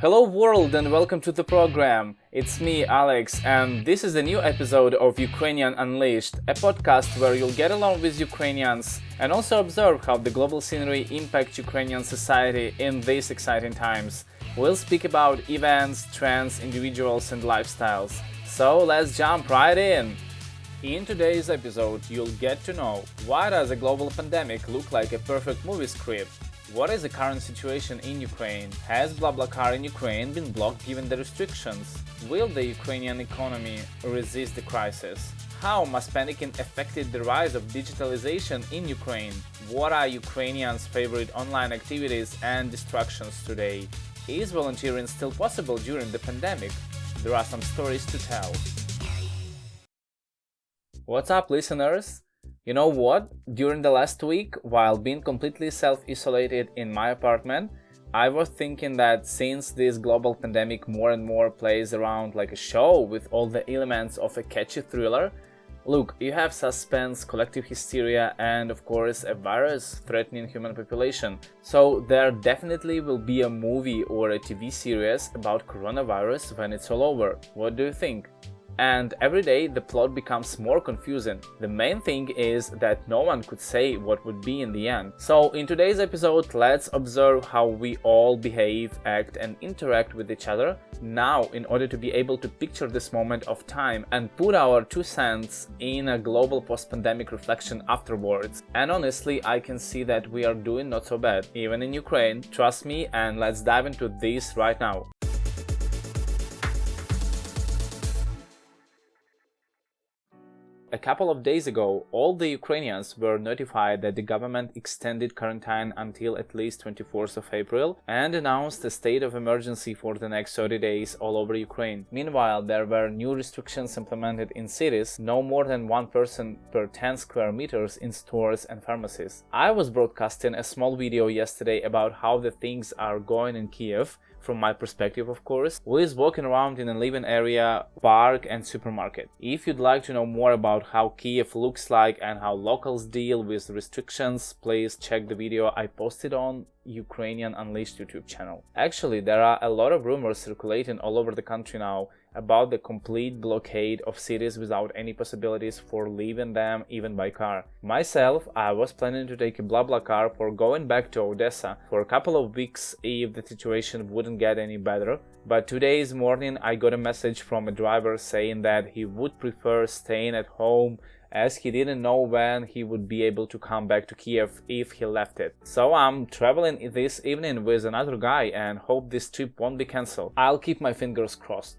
Hello world and welcome to the program. It's me, Alex, and this is a new episode of Ukrainian Unleashed, a podcast where you'll get along with Ukrainians and also observe how the global scenery impacts Ukrainian society in these exciting times. We'll speak about events, trends, individuals and lifestyles. So let's jump right in! In today's episode, you'll get to know why does a global pandemic look like a perfect movie script? What is the current situation in Ukraine? Has Blablacar in Ukraine been blocked given the restrictions? Will the Ukrainian economy resist the crisis? How mass panicking affected the rise of digitalisation in Ukraine? What are Ukrainians' favorite online activities and distractions today? Is volunteering still possible during the pandemic? There are some stories to tell. What's up, listeners? You know what? During the last week, while being completely self-isolated in my apartment, I was thinking that since this global pandemic more and more plays around like a show with all the elements of a catchy thriller, look, you have suspense, collective hysteria, and of course a virus threatening human population. So there definitely will be a movie or a TV series about coronavirus when it's all over. What do you think? And every day the plot becomes more confusing. The main thing is that no one could say what would be in the end. So in today's episode, let's observe how we all behave, act and interact with each other now in order to be able to picture this moment of time and put our 2 cents in a global post-pandemic reflection afterwards. And honestly, I can see that we are doing not so bad, even in Ukraine. Trust me, and let's dive into this right now. A couple of days ago, all the Ukrainians were notified that the government extended quarantine until at least 24th of April and announced a state of emergency for the next 30 days all over Ukraine. Meanwhile, there were new restrictions implemented in cities, no more than 1 person per 10 square meters in stores and pharmacies. I was broadcasting a small video yesterday about how the things are going in Kiev, from my perspective of course, who is walking around in a living area, park and supermarket. If you'd like to know more about how Kiev looks like and how locals deal with restrictions, please check the video I posted on Ukrainian Unleashed YouTube channel. Actually, there are a lot of rumors circulating all over the country now about the complete blockade of cities without any possibilities for leaving them even by car. Myself, I was planning to take a Blablacar for going back to Odessa for a couple of weeks if the situation wouldn't get any better. But today's morning I got a message from a driver saying that he would prefer staying at home as he didn't know when he would be able to come back to Kiev if he left it. So I'm traveling this evening with another guy and hope this trip won't be cancelled. I'll keep my fingers crossed.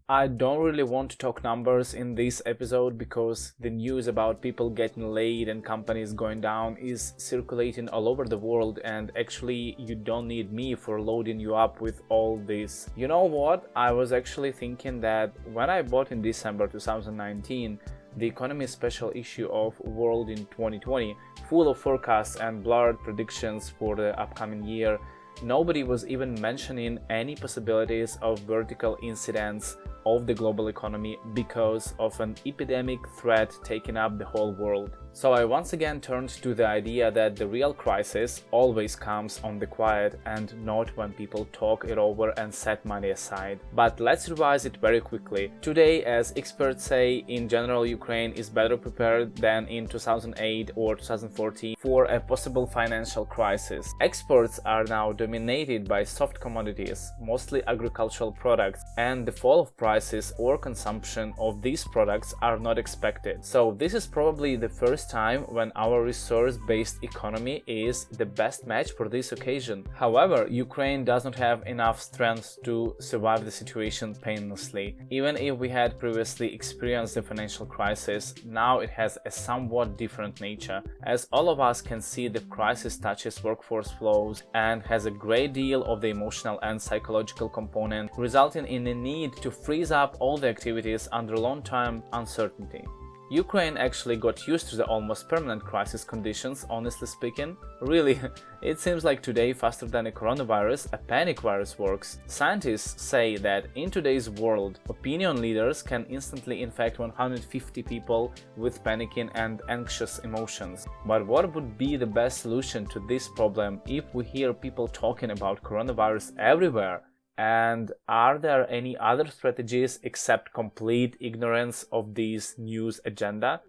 I don't really want to talk numbers in this episode because the news about people getting laid and companies going down is circulating all over the world, and actually you don't need me for loading you up with all this. You know what? I was actually thinking that when I bought in December 2019 the Economy special issue of World in 2020, full of forecasts and blurred predictions for the upcoming year, nobody was even mentioning any possibilities of vertical incidents of the global economy because of an epidemic threat taking up the whole world. So I once again turned to the idea that the real crisis always comes on the quiet and not when people talk it over and set money aside. But let's revise it very quickly. Today, as experts say, in general Ukraine is better prepared than in 2008 or 2014 for a possible financial crisis. Exports are now dominated by soft commodities, mostly agricultural products, and the fall of prices or consumption of these products are not expected. So this is probably the first time when our resource-based economy is the best match for this occasion. However, Ukraine does not have enough strength to survive the situation painlessly. Even if we had previously experienced the financial crisis, now it has a somewhat different nature. As all of us can see, the crisis touches workforce flows and has a great deal of the emotional and psychological component, resulting in a need to freeze up all the activities under long-term uncertainty. Ukraine actually got used to the almost permanent crisis conditions, honestly speaking. Really, it seems like today, faster than a coronavirus, a panic virus works. Scientists say that in today's world, opinion leaders can instantly infect 150 people with panicking and anxious emotions. But what would be the best solution to this problem if we hear people talking about coronavirus everywhere? And are there any other strategies except complete ignorance of this news agenda?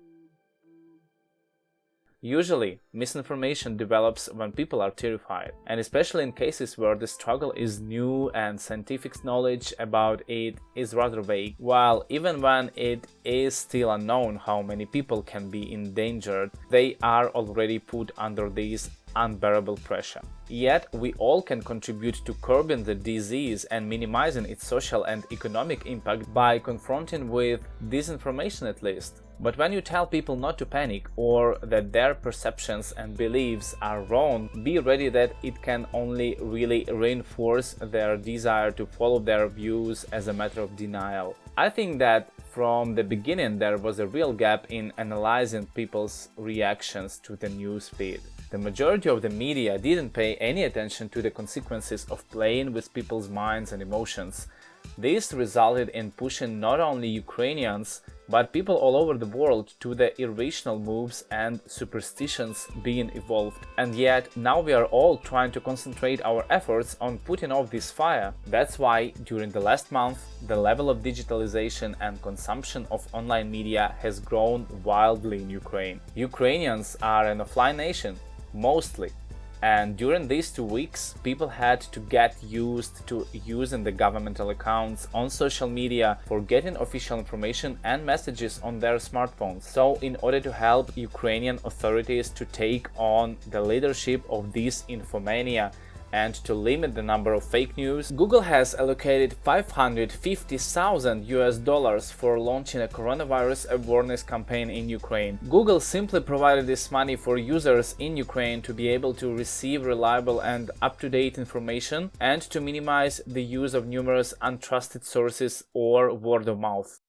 Usually, misinformation develops when people are terrified, and especially in cases where the struggle is new and scientific knowledge about it is rather vague, while even when it is still unknown how many people can be endangered, they are already put under this unbearable pressure. Yet, we all can contribute to curbing the disease and minimizing its social and economic impact by confronting with disinformation at least. But when you tell people not to panic or that their perceptions and beliefs are wrong, be ready that it can only really reinforce their desire to follow their views as a matter of denial. I think that from the beginning there was a real gap in analyzing people's reactions to the news feed. The majority of the media didn't pay any attention to the consequences of playing with people's minds and emotions. This resulted in pushing not only Ukrainians, but people all over the world to the irrational moves and superstitions being evolved. And yet, now we are all trying to concentrate our efforts on putting off this fire. That's why, during the last month, the level of digitalization and consumption of online media has grown wildly in Ukraine. Ukrainians are an offline nation, mostly. And during these 2 weeks, people had to get used to using the governmental accounts on social media for getting official information and messages on their smartphones. So, in order to help Ukrainian authorities to take on the leadership of this infomania and to limit the number of fake news, Google has allocated $550,000 for launching a coronavirus awareness campaign in Ukraine. Google simply provided this money for users in Ukraine to be able to receive reliable and up-to-date information and to minimize the use of numerous untrusted sources or word of mouth.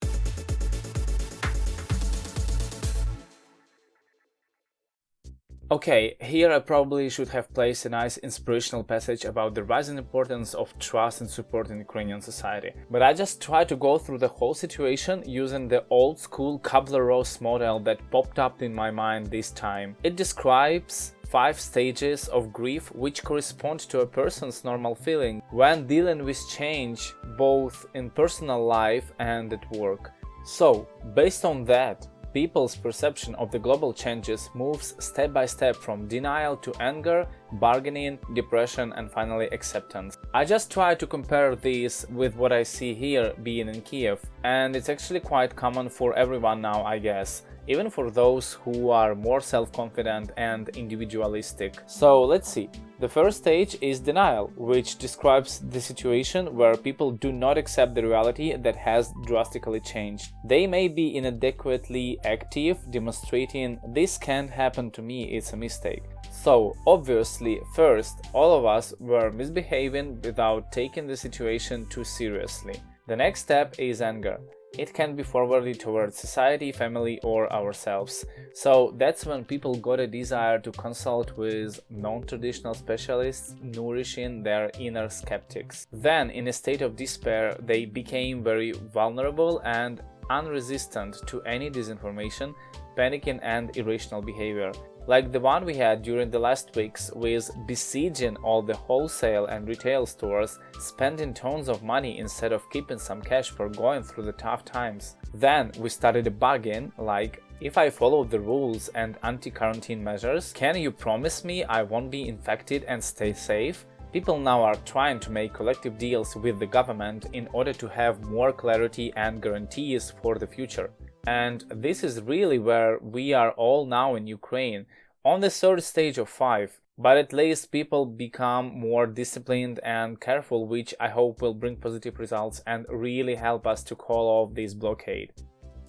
Okay, here I probably should have placed a nice inspirational passage about the rising importance of trust and support in Ukrainian society. But I just tried to go through the whole situation using the old school Kubler-Ross model that popped up in my mind this time. It describes 5 stages of grief which correspond to a person's normal feeling when dealing with change both in personal life and at work. So, based on that, people's perception of the global changes moves step by step from denial to anger, bargaining, depression, and finally acceptance. I just try to compare this with what I see here being in Kiev, and it's actually quite common for everyone now, I guess, even for those who are more self-confident and individualistic. So let's see. The first stage is denial, which describes the situation where people do not accept the reality that has drastically changed. They may be inadequately active, demonstrating "this can't happen to me, it's a mistake." So, obviously, first, all of us were misbehaving without taking the situation too seriously. The next step is anger. It can be forwarded towards society, family, or ourselves. So that's when people got a desire to consult with non-traditional specialists, nourishing their inner skeptics. Then, in a state of despair, they became very vulnerable and unresistant to any disinformation, panicking, and irrational behavior. Like the one we had during the last weeks with besieging all the wholesale and retail stores, spending tons of money instead of keeping some cash for going through the tough times. Then we started debugging, like, if I follow the rules and anti-quarantine measures, can you promise me I won't be infected and stay safe? People now are trying to make collective deals with the government in order to have more clarity and guarantees for the future. And this is really where we are all now in Ukraine, on the third stage of 5. But at least people become more disciplined and careful, which I hope will bring positive results and really help us to call off this blockade.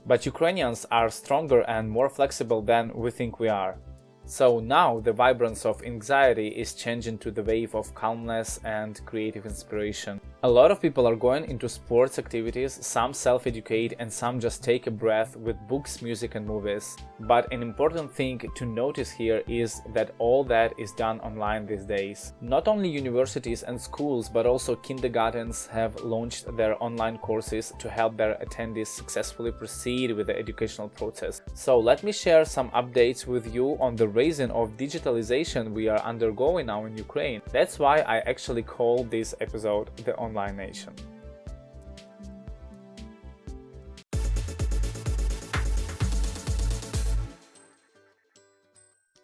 But Ukrainians are stronger and more flexible than we think we are. So now the vibrance of anxiety is changing to the wave of calmness and creative inspiration. A lot of people are going into sports activities, some self-educate and some just take a breath with books, music and movies. But an important thing to notice here is that all that is done online these days. Not only universities and schools but also kindergartens have launched their online courses to help their attendees successfully proceed with the educational process. So let me share some updates with you on the reason of digitalization we are undergoing now in Ukraine. That's why I actually call this episode the Online Nation.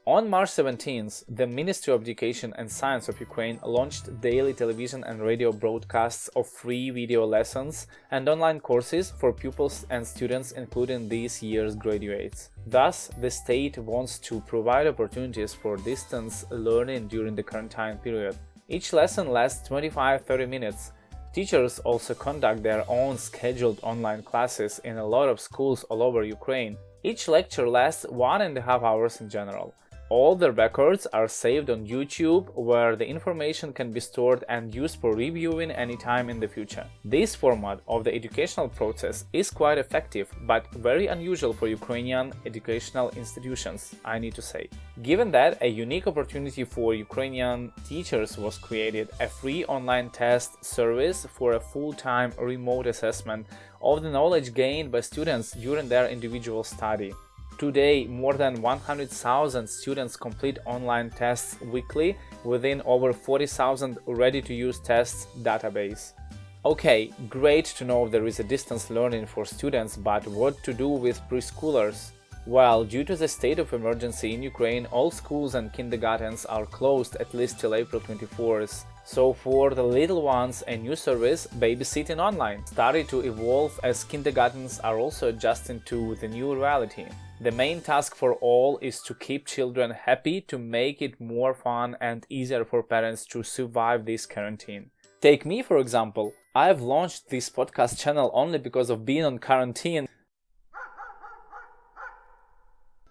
On March 17th, the Ministry of Education and Science of Ukraine launched daily television and radio broadcasts of free video lessons and online courses for pupils and students, including this year's graduates. Thus, the state wants to provide opportunities for distance learning during the quarantine period. Each lesson lasts 25-30 minutes. Teachers also conduct their own scheduled online classes in a lot of schools all over Ukraine. Each lecture lasts 1.5 hours in general. All the records are saved on YouTube, where the information can be stored and used for reviewing anytime in the future. This format of the educational process is quite effective, but very unusual for Ukrainian educational institutions, I need to say. Given that a unique opportunity for Ukrainian teachers was created, a free online test service for a full-time remote assessment of the knowledge gained by students during their individual study. Today, more than 100,000 students complete online tests weekly within over 40,000 ready-to-use tests database. Okay, great to know there is a distance learning for students, but what to do with preschoolers? Well, due to the state of emergency in Ukraine, all schools and kindergartens are closed at least till April 24th. So for the little ones, a new service, Babysitting Online, started to evolve as kindergartens are also adjusting to the new reality. The main task for all is to keep children happy, to make it more fun and easier for parents to survive this quarantine. Take me, for example. I've launched this podcast channel only because of being on quarantine.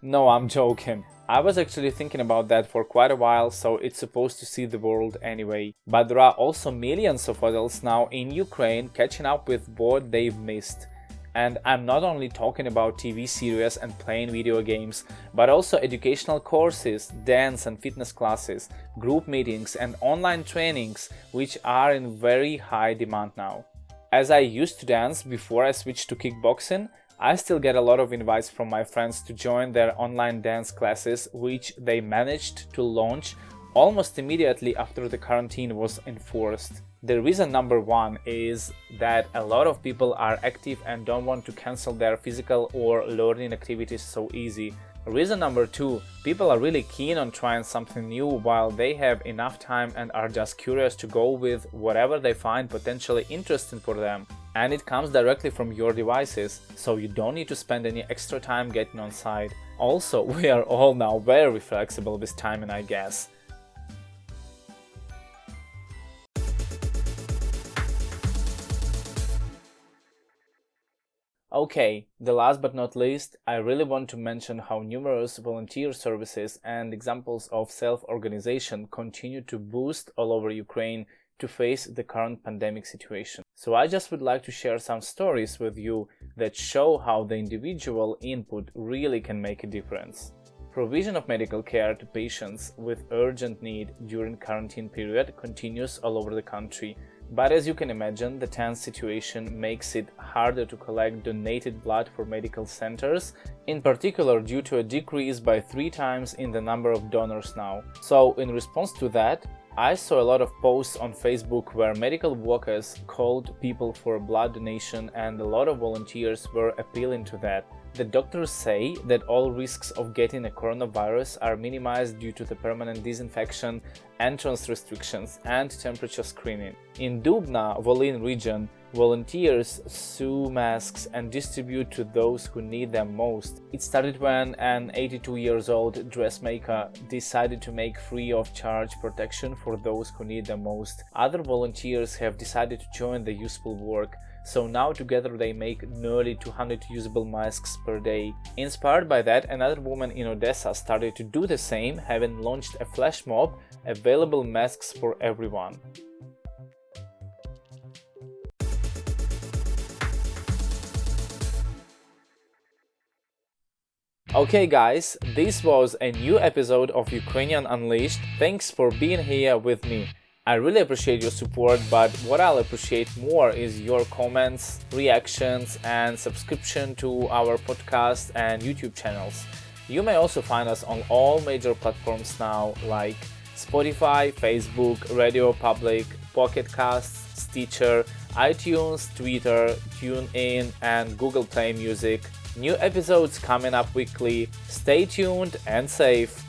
No, I'm joking. I was actually thinking about that for quite a while, so it's supposed to see the world anyway. But there are also millions of adults now in Ukraine catching up with what they've missed. And I'm not only talking about TV series and playing video games, but also educational courses, dance and fitness classes, group meetings and online trainings, which are in very high demand now. As I used to dance before I switched to kickboxing, I still get a lot of invites from my friends to join their online dance classes, which they managed to launch almost immediately after the quarantine was enforced. The reason number one is that a lot of people are active and don't want to cancel their physical or learning activities so easy. Reason number two, people are really keen on trying something new while they have enough time and are just curious to go with whatever they find potentially interesting for them. And it comes directly from your devices, so you don't need to spend any extra time getting on site. Also, we are all now very flexible with timing, I guess. Okay, the last but not least, I really want to mention how numerous volunteer services and examples of self-organization continue to boost all over Ukraine to face the current pandemic situation. So I just would like to share some stories with you that show how the individual input really can make a difference. Provision of medical care to patients with urgent need during quarantine period continues all over the country. But as you can imagine, the tense situation makes it harder to collect donated blood for medical centers, in particular due to a decrease by 3 times in the number of donors now. So in response to that, I saw a lot of posts on Facebook where medical workers called people for blood donation, and a lot of volunteers were appealing to that. The doctors say that all risks of getting a coronavirus are minimized due to the permanent disinfection, entrance restrictions, and temperature screening. In Dubna, Volyn region, volunteers sew masks and distribute to those who need them most. It started when an 82-year-old dressmaker decided to make free of charge protection for those who need them most. Other volunteers have decided to join the useful work. So now together they make nearly 200 usable masks per day. Inspired by that, another woman in Odessa started to do the same, having launched a flash mob, available masks for everyone. Okay guys, this was a new episode of Ukrainian Unleashed. Thanks for being here with me. I really appreciate your support, but what I'll appreciate more is your comments, reactions, and subscription to our podcast and YouTube channels. You may also find us on all major platforms now, like Spotify, Facebook, Radio Public, Pocket Casts, Stitcher, iTunes, Twitter, TuneIn, and Google Play Music. New episodes coming up weekly. Stay tuned and safe.